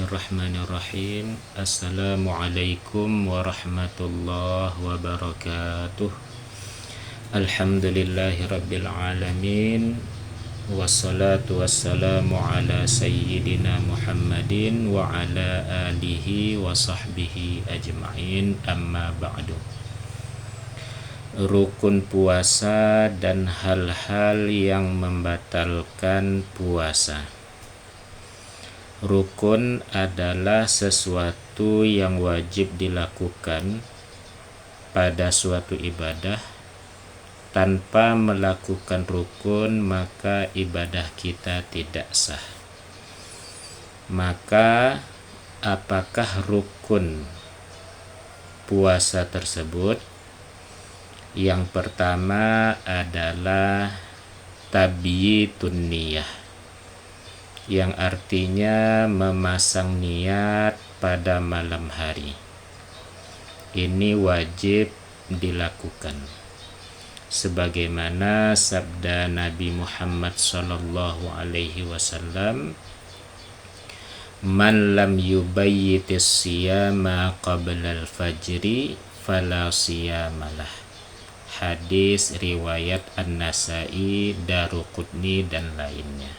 Bismillahirrahmanirrahim. Assalamualaikum warahmatullahi wabarakatuh. Alhamdulillahirabbil alamin. Wassalatu wassalamu ala sayyidina Muhammadin wa ala alihi wa sahbihi ajma'in. Amma ba'du. Rukun puasa dan hal-hal yang membatalkan puasa. Rukun adalah sesuatu yang wajib dilakukan pada suatu ibadah. Tanpa melakukan rukun, maka ibadah kita tidak sah. Maka apakah rukun puasa tersebut? Yang pertama adalah tabyitun niyah, yang artinya memasang niat pada malam hari. Ini wajib dilakukan, sebagaimana sabda Nabi Muhammad sallallahu alaihi wasallam, "Man lam yubayyitis siyama qabla al-fajri fala siyamalah." Hadis riwayat An-Nasai, Daruqutni dan lainnya.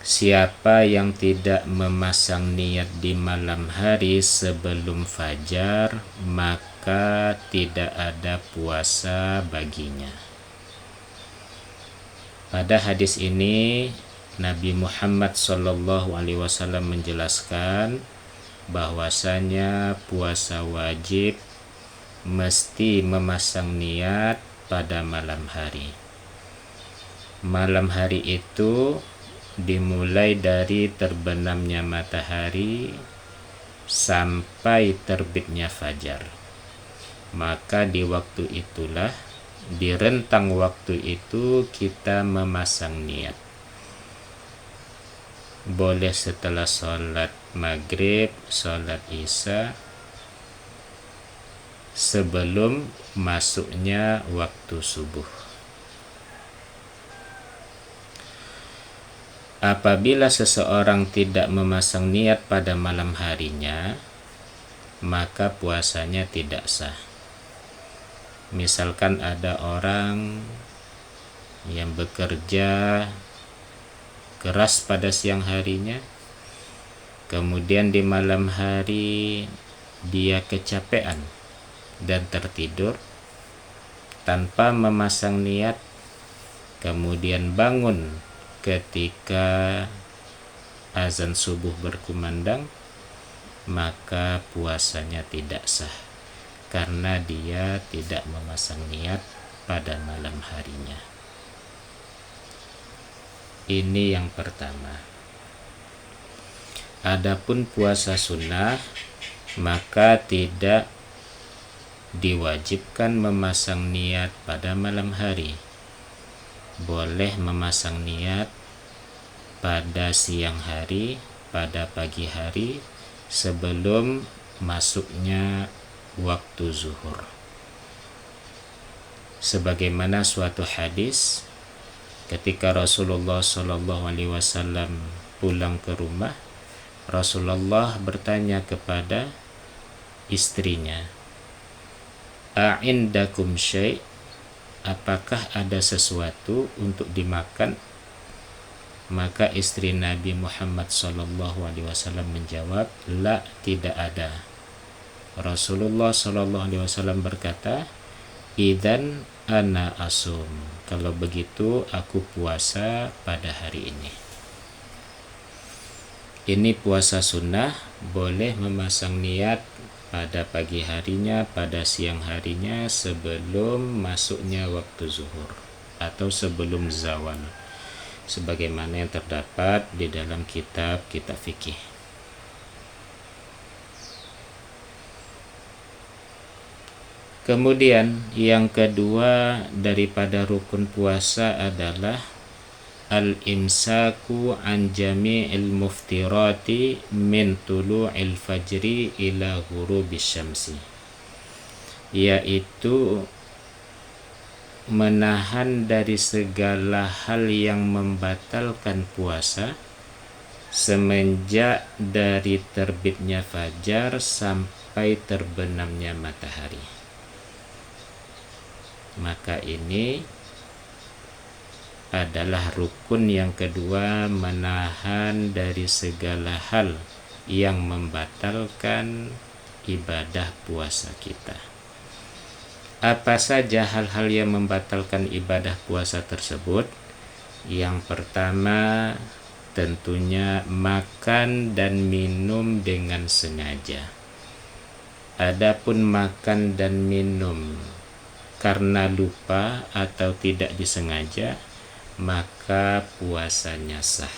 Siapa yang tidak memasang niat di malam hari sebelum fajar, maka tidak ada puasa baginya. Pada hadis ini Nabi Muhammad SAW menjelaskan bahwasanya puasa wajib mesti memasang niat pada malam hari. Malam hari itu dimulai dari terbenamnya matahari sampai terbitnya fajar. Maka di waktu itulah, di rentang waktu itu kita memasang niat. Boleh setelah sholat maghrib, sholat isya, sebelum masuknya waktu subuh. Apabila seseorang tidak memasang niat pada malam harinya, maka puasanya tidak sah. Misalkan ada orang yang bekerja keras pada siang harinya, kemudian di malam hari dia kecapean dan tertidur tanpa memasang niat, kemudian bangun ketika azan subuh berkumandang, maka puasanya tidak sah karena dia tidak memasang niat pada malam harinya. Ini yang pertama. Adapun puasa sunnah, maka tidak diwajibkan memasang niat pada malam hari. Boleh memasang niat pada siang hari, pada pagi hari, sebelum masuknya waktu zuhur. Sebagaimana suatu hadis, ketika Rasulullah SAW pulang ke rumah, Rasulullah bertanya kepada istrinya, "A'indakum syai'?" Apakah ada sesuatu untuk dimakan? Maka istri Nabi Muhammad SAW menjawab, "La, tidak ada." Rasulullah SAW berkata, "Idzan ana asum." Kalau begitu aku puasa pada hari ini. Ini puasa sunnah, boleh memasang niat pada pagi harinya, pada siang harinya, sebelum masuknya waktu zuhur atau sebelum zawal, sebagaimana yang terdapat di dalam kitab-kitab fikih. Kemudian yang kedua daripada rukun puasa adalah al-imsaku an jami'il muftirati min tulu'il fajri ila ghurubis syamsi, yaitu menahan dari segala hal yang membatalkan puasa semenjak dari terbitnya fajar sampai terbenamnya matahari. Maka ini adalah rukun yang kedua, menahan dari segala hal yang membatalkan ibadah puasa kita. Apa saja hal-hal yang membatalkan ibadah puasa tersebut? Yang pertama, tentunya makan dan minum dengan sengaja. Adapun makan dan minum karena lupa atau tidak disengaja, maka puasanya sah.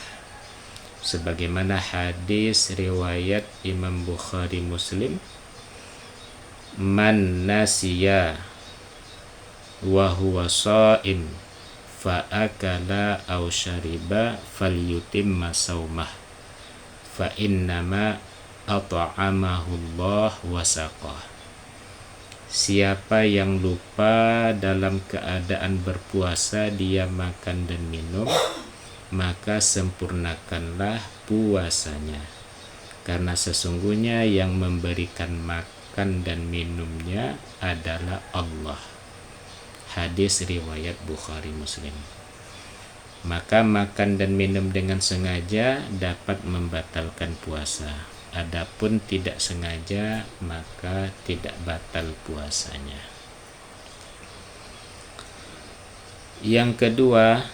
Sebagaimana hadis riwayat Imam Bukhari Muslim, man nasiya wa huwa sha'im fa akala aw syariba falyutimma saumah fa innama at'amahu Allah wa saqah. Siapa yang lupa dalam keadaan berpuasa dia makan dan minum, maka sempurnakanlah puasanya, karena sesungguhnya yang memberikan makan dan minumnya adalah Allah. Hadis riwayat Bukhari Muslim. Maka makan dan minum dengan sengaja dapat membatalkan puasa. Adapun tidak sengaja, maka tidak batal puasanya. Yang kedua,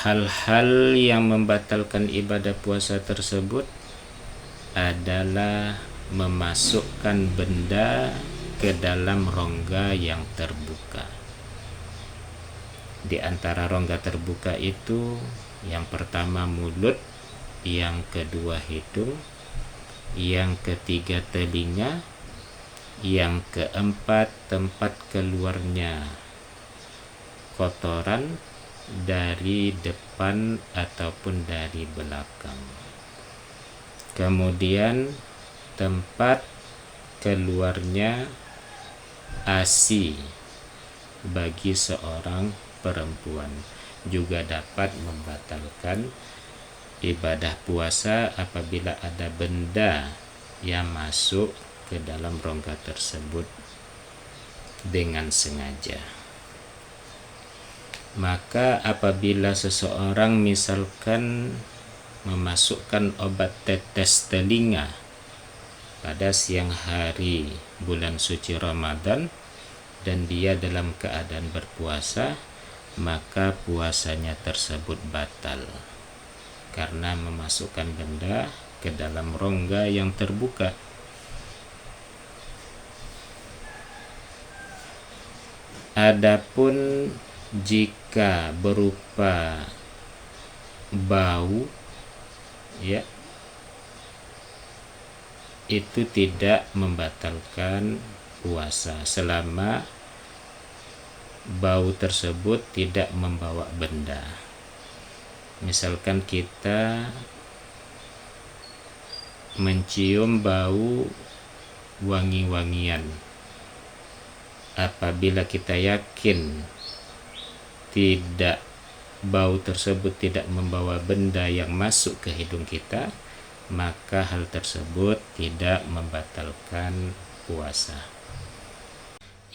hal-hal yang membatalkan ibadah puasa tersebut adalah memasukkan benda ke dalam rongga yang terbuka. Di antara rongga terbuka itu, yang pertama mulut, yang kedua hidung, yang ketiga telinga, yang keempat tempat keluarnya kotoran dari depan ataupun dari belakang. Kemudian tempat keluarnya ASI bagi seorang perempuan juga dapat membatalkan ibadah puasa apabila ada benda yang masuk ke dalam rongga tersebut dengan sengaja. Maka apabila seseorang misalkan memasukkan obat tetes telinga pada siang hari bulan suci Ramadan dan dia dalam keadaan berpuasa, maka puasanya tersebut batal karena memasukkan benda ke dalam rongga yang terbuka. Adapun jika berupa bau, ya, itu tidak membatalkan puasa selama bau tersebut tidak membawa benda. Misalkan kita mencium bau wangi-wangian, apabila kita yakin bau tersebut tidak membawa benda yang masuk ke hidung kita, maka hal tersebut tidak membatalkan puasa.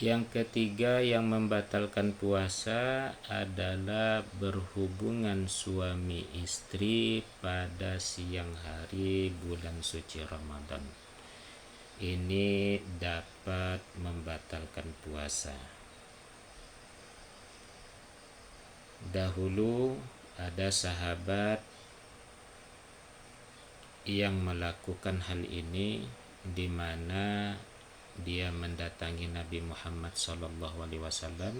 Yang ketiga yang membatalkan puasa adalah berhubungan suami istri pada siang hari bulan suci Ramadan. Ini dapat membatalkan puasa. Dahulu ada sahabat yang melakukan hal ini, di mana dia mendatangi Nabi Muhammad SAW.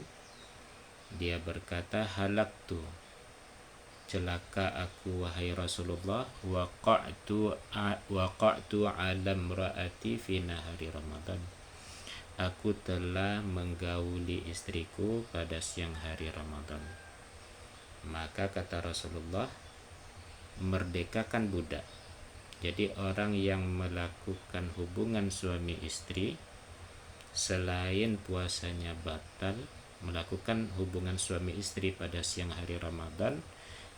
Dia berkata, halaktu, celaka aku wahai Rasulullah, waqa'tu ala imraati fi nahari Ramadan. Aku telah menggauli istriku pada siang hari Ramadan. Maka kata Rasulullah, merdekakan budak. Jadi orang yang melakukan hubungan suami istri selain puasanya batal, melakukan hubungan suami istri pada siang hari Ramadan,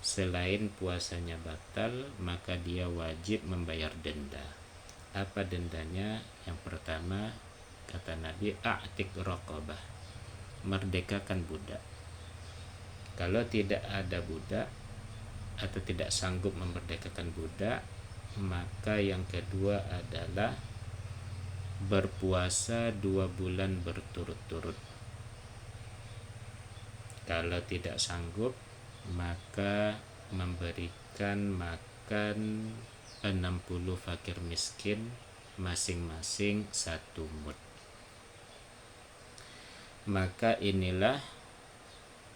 selain puasanya batal, maka dia wajib membayar denda. Apa dendanya? Yang pertama, kata Nabi, a'tik raqabah, merdekakan budak. Kalau tidak ada budak atau tidak sanggup memerdekakan budak, maka yang kedua adalah berpuasa 2 bulan berturut-turut. Kalau tidak sanggup, maka memberikan makan 60 fakir miskin, masing-masing 1 mud. Maka inilah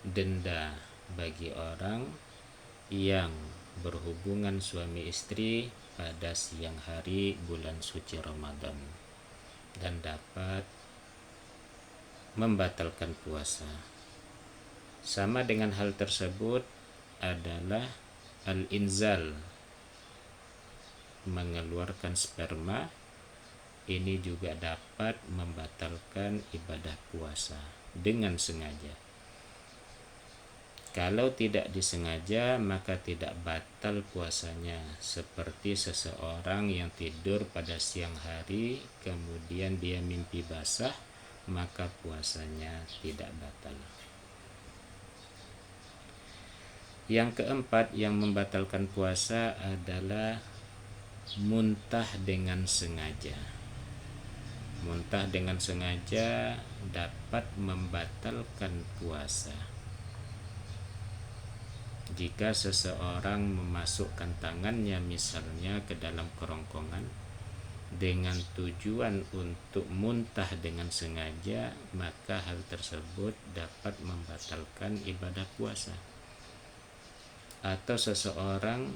denda bagi orang yang berhubungan suami istri pada siang hari bulan suci Ramadan dan dapat membatalkan puasa. Sama dengan hal tersebut adalah al-inzal, mengeluarkan sperma. Ini juga dapat membatalkan ibadah puasa dengan sengaja. Kalau tidak disengaja, maka tidak batal puasanya, seperti seseorang yang tidur pada siang hari kemudian dia mimpi basah, maka puasanya tidak batal. Yang keempat yang membatalkan puasa adalah muntah dengan sengaja. Muntah dengan sengaja dapat membatalkan puasa. Jika seseorang memasukkan tangannya misalnya ke dalam kerongkongan dengan tujuan untuk muntah dengan sengaja, maka hal tersebut dapat membatalkan ibadah puasa. Atau seseorang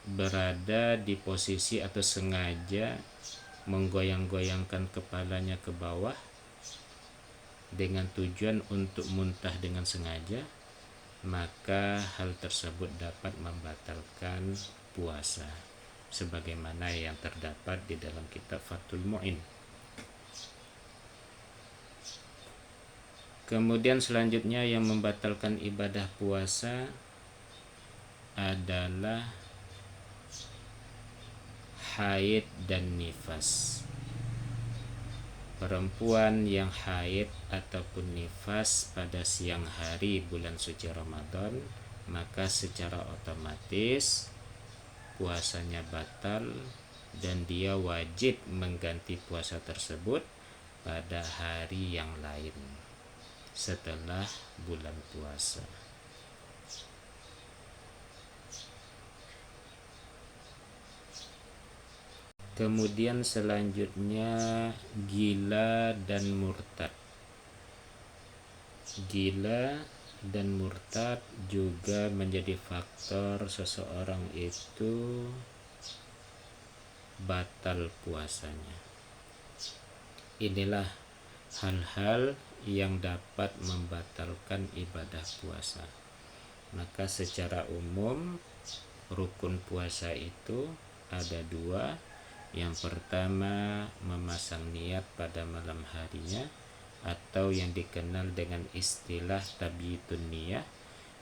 berada di posisi atau sengaja menggoyang-goyangkan kepalanya ke bawah dengan tujuan untuk muntah dengan sengaja, maka hal tersebut dapat membatalkan puasa, sebagaimana yang terdapat di dalam kitab Fathul Mu'in. Kemudian selanjutnya yang membatalkan ibadah puasa adalah haid dan nifas. Perempuan yang haid ataupun nifas pada siang hari bulan suci Ramadan, maka secara otomatis puasanya batal dan dia wajib mengganti puasa tersebut pada hari yang lain setelah bulan puasa. Kemudian selanjutnya gila dan murtad. Gila dan murtad juga menjadi faktor seseorang itu batal puasanya. Inilah hal-hal yang dapat membatalkan ibadah puasa. Maka secara umum rukun puasa itu ada 2. Yang pertama, memasang niat pada malam harinya atau yang dikenal dengan istilah tabyitun niyah.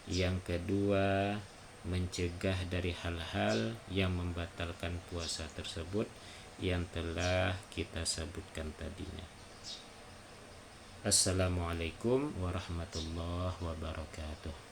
Yang kedua, mencegah dari hal-hal yang membatalkan puasa tersebut yang telah kita sebutkan tadinya. Assalamualaikum warahmatullahi wabarakatuh.